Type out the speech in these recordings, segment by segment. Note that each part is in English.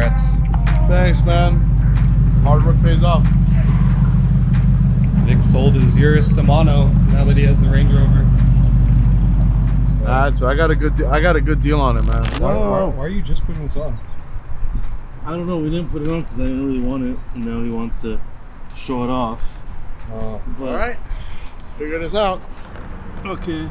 Congrats. Thanks, man. Hard work pays off. Vic sold his Urus to Mono now that he has the Range Rover. So I got a good deal on it, man. Why are you just putting this on? I don't know. We didn't put it on because I didn't really want it, and now he wants to show it off. All right, let's figure this out. Okay.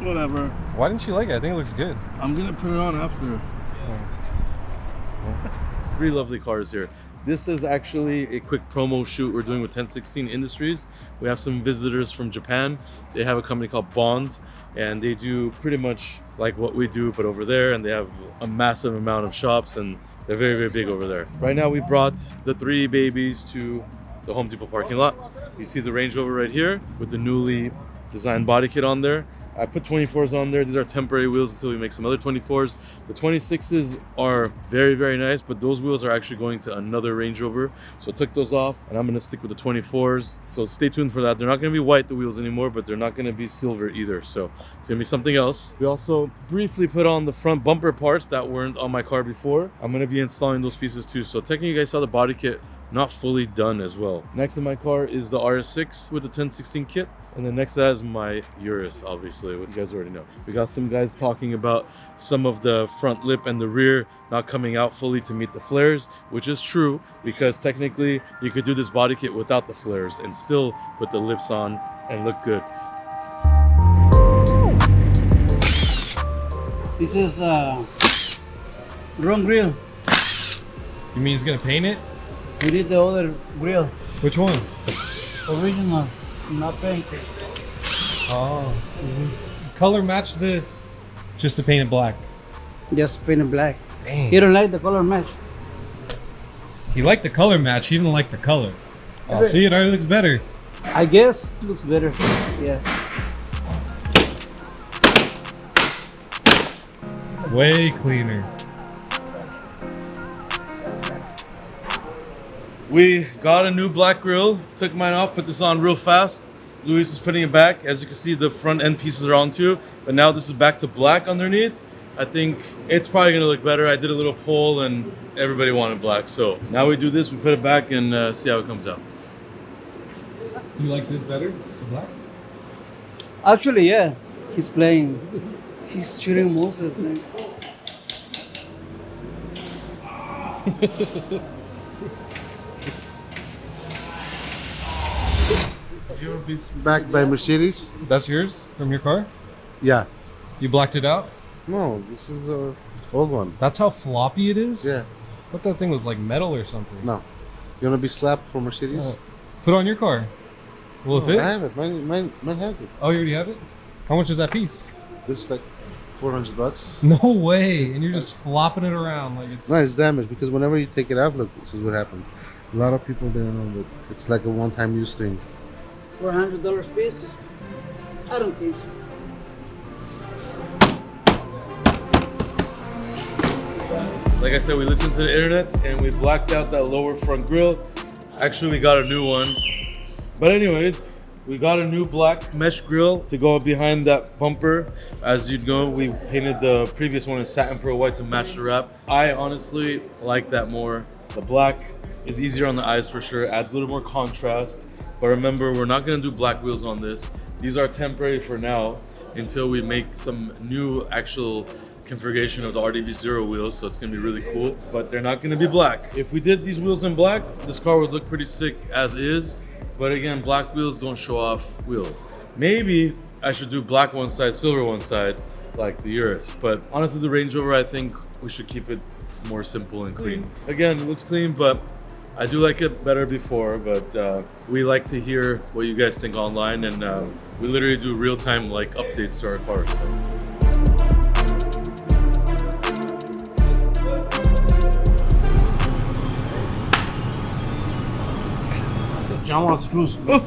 Whatever. Why didn't you like it? I think it looks good. I'm gonna put it on after. Three lovely cars here. This is actually a quick promo shoot we're doing with 1016 Industries. We have some visitors from Japan. They have a company called Bond, and they do pretty much like what we do, but over there, and they have a massive amount of shops, and they're very, very big over there. Right now, we brought the three babies to the Home Depot parking lot. You see the Range Rover right here with the newly designed body kit on there. I put 24s on there. These are temporary wheels until we make some other 24s. The 26s are very, very nice, but those wheels are actually going to another Range Rover. So I took those off, and I'm gonna stick with the 24s. So stay tuned for that. They're not gonna be white, the wheels anymore, but they're not gonna be silver either. So it's gonna be something else. We also briefly put on the front bumper parts that weren't on my car before. I'm gonna be installing those pieces too. So technically, you guys saw the body kit not fully done as well. Next in my car is the RS6 with the 1016 kit. And then next to that is my Urus, obviously, what you guys already know. We got some guys talking about some of the front lip and the rear not coming out fully to meet the flares, which is true, because technically you could do this body kit without the flares and still put the lips on and look good. This is wrong grill. You mean he's gonna paint it? We did the other grill, Which one? original, not painted. Oh. Color match this. Just to paint it black. Just painted black. Dang. You don't like the color match? He liked the color match, he didn't like the color. Oh, see, it already looks better. I guess looks better. Yeah. Way cleaner. We got a new black grill, took mine off, put this on real fast. Luis is putting it back. As you can see, the front end pieces are on too, but now this is back to black underneath. I think it's probably gonna look better. I did a little poll and everybody wanted black. So now we do this, we put it back and see how it comes out. Do you like this better? The black? Actually, yeah. He's playing. He's shooting most of the time. Did you ever be backed by Mercedes? That's yours from your car? Yeah. You blacked it out? No, this is a old one. That's how floppy it is? Yeah. I thought that thing was like metal or something. No. You wanna be slapped for Mercedes? Oh. Put it on your car. Will it No, fit? I have it. Mine has it. Oh, you already have it? How much is that piece? This is like $400. No way. And you're just flopping it around like it's... No, it's damaged because whenever you take it off, look, this is what happened. A lot of people didn't know that it's like a one-time use thing. $400 piece? I don't think so. Like I said, we listened to the internet and we blacked out that lower front grille. Actually, we got a new one. But anyways, we got a new black mesh grille to go behind that bumper. As you know, we painted the previous one in satin pearl white to match the wrap. I honestly like that more. The black is easier on the eyes for sure, adds a little more contrast. But remember, we're not gonna do black wheels on this. These are temporary for now until we make some new actual configuration of the RDB 0 wheels, so it's gonna be really cool, but they're not gonna be black. If we did these wheels in black, this car would look pretty sick as is, but again, black wheels don't show off wheels. Maybe I should do black one side, silver one side, like the Urus, but honestly, the Range Rover, I think we should keep it more simple and clean. Again, it looks clean, but I do like it better before, but we like to hear what you guys think online, and we literally do real-time like updates to our cars. So. John wants screws. Oh!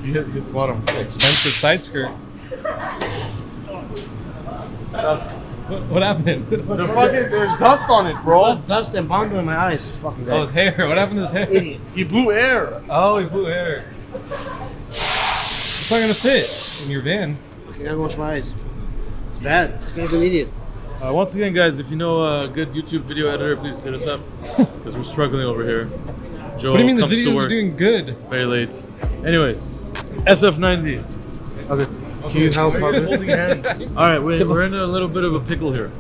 You hit the bottom. Expensive side skirt. What happened? The fucking, there's dust on it, bro. Dust and bundle in my eyes. Fucking Oh, his hair. What happened to his hair? idiot. He blew air. Oh, he blew hair. It's not gonna fit in your van. I gotta wash my eyes. It's bad. This guy's an idiot. Once again, guys, if you know a good YouTube video editor, please hit us up because we're struggling over here. Joe What do you mean the comes to videos work are doing good? very late. Anyways, SF90. Okay. Can you help? Why are you guys holding hands? All right, we're in a little bit of a pickle here.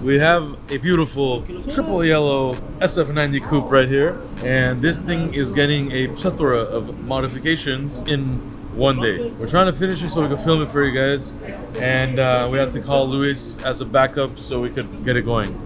We have a beautiful triple yellow SF90 coupe right here, and this thing is getting a plethora of modifications in one day. We're trying to finish it so we can film it for you guys, and we had to call Luis as a backup so we could get it going.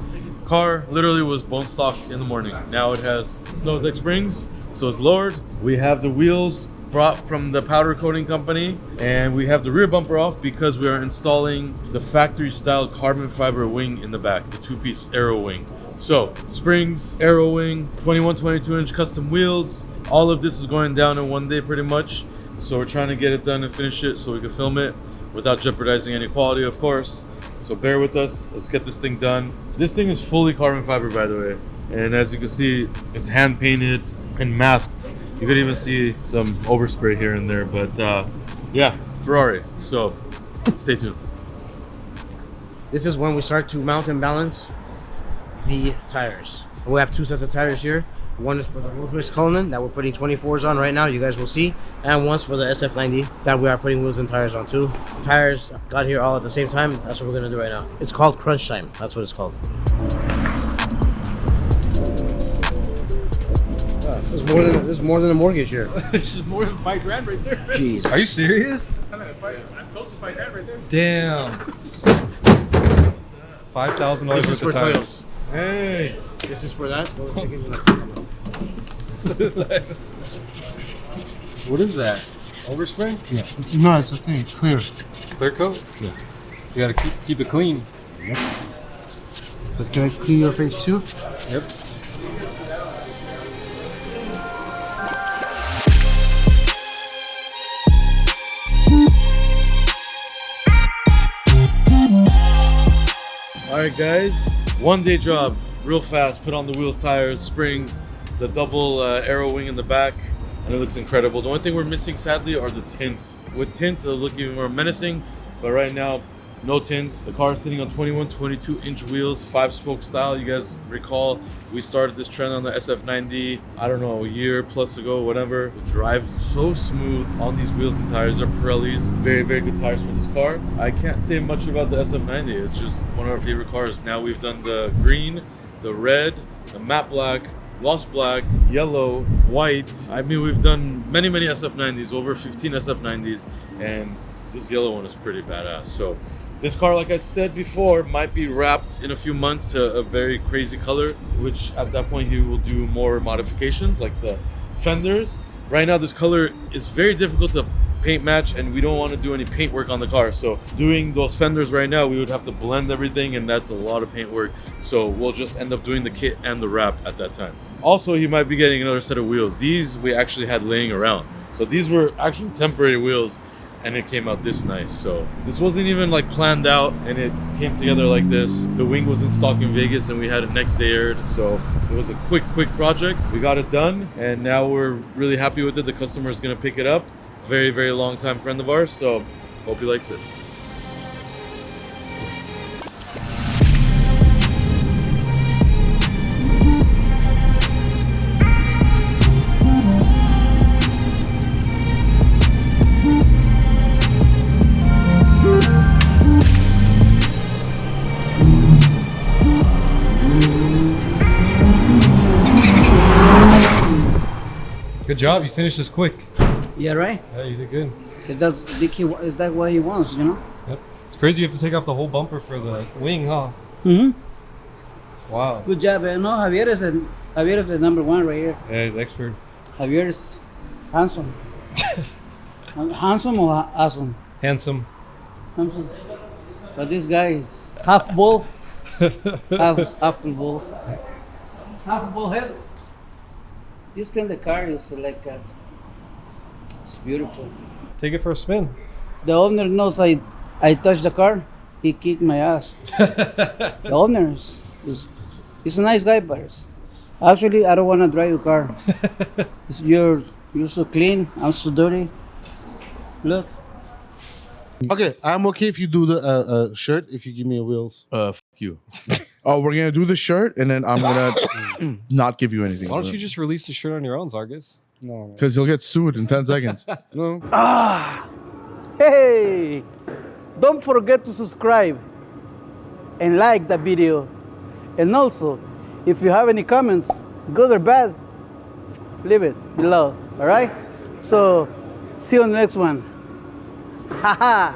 Car literally was bone stock in the morning. Now it has no springs, so it's lowered. We have the wheels brought from the powder coating company, and we have the rear bumper off because we are installing the factory style carbon fiber wing in the back, the 2-piece aero wing. So springs, aero wing, 21-22 inch custom wheels, all of this is going down in one day pretty much. So we're trying to get it done and finish it so we can film it without jeopardizing any quality, of course. So bear with us, let's get this thing done. This thing is fully carbon fiber, by the way, and as you can see, it's hand painted and masked. You could even see some overspray here and there, but yeah, Ferrari. So stay tuned. This is when we start to mount and balance the tires. We have two sets of tires here. One is for the Rolls-Royce Cullinan that we're putting 24s on right now, you guys will see. And one's for the SF90 that we are putting wheels and tires on too. Tires got here all at the same time. That's what we're gonna do right now. It's called crunch time. That's what it's called. There's more than a mortgage here. It's just more than $5,000 right there. Jeez. Are you serious? I'm close to $5,000 right there. Damn. $5,000 This is worth for of tires. Toyos. Hey! This is for that. What is that? Overspray? Yeah. No, it's okay. It's clear. Clear coat? Yeah. You gotta keep it clean. But can I clean your face too? Yep. Alright guys, one day job, real fast, put on the wheels, tires, springs, the double aero wing in the back, and it looks incredible. The only thing we're missing sadly are the tints. With tints it'll look even more menacing, but right now, no tints. The car is sitting on 21-22 inch wheels, 5-spoke style. You guys recall we started this trend on the SF90, I don't know, a year plus ago, whatever. It drives so smooth on these wheels and tires. They're Pirellis, very, very good tires for this car. I can't say much about the SF90. It's just one of our favorite cars. Now we've done the green, the red, the matte black, gloss black, yellow, white. I mean, we've done many, many SF90s, over 15 SF90s, and this yellow one is pretty badass. So this car, like I said before, might be wrapped in a few months to a very crazy color, which at that point he will do more modifications like the fenders. Right now this color is very difficult to paint match, and we don't want to do any paint work on the car. So doing those fenders right now, we would have to blend everything, and that's a lot of paint work. So we'll just end up doing the kit and the wrap at that time. Also, he might be getting another set of wheels. These we actually had laying around. So these were actually temporary wheels, and it came out this nice. So this wasn't even like planned out, and it came together like this. The wing was in stock in Vegas and we had it next day aired, so it was a quick project. We got it done, and now we're really happy with it. The customer is gonna pick it up. Very, very long time friend of ours, so hope he likes it. Good job. You finished this quick. Yeah, right. Yeah, you did good. Is that what he wants? You know. Yep. It's crazy you have to take off the whole bumper for the wing, huh? It's wild. Good job. No, Javier is the number one right here. Yeah, he's expert. Javier is handsome. Handsome or awesome? Handsome. Handsome. But this guy is half bull, half bull, half bull head. This kind of car is like it's beautiful. Take it for a spin. The owner knows I touched the car. He kicked my ass. The owner he's a nice guy, but actually I don't want to drive your car. You're so clean. I'm so dirty. Look. Okay, I'm okay if you do the shirt if you give me a wheels. you. Oh, we're gonna do the shirt, and then I'm gonna not give you anything. Why don't you just release the shirt on your own, Sarkis? No, Because he'll get sued in 10 seconds. no. Hey, don't forget to subscribe and like the video. And also, if you have any comments, good or bad, leave it below. All right? So, see you on the next one. Haha.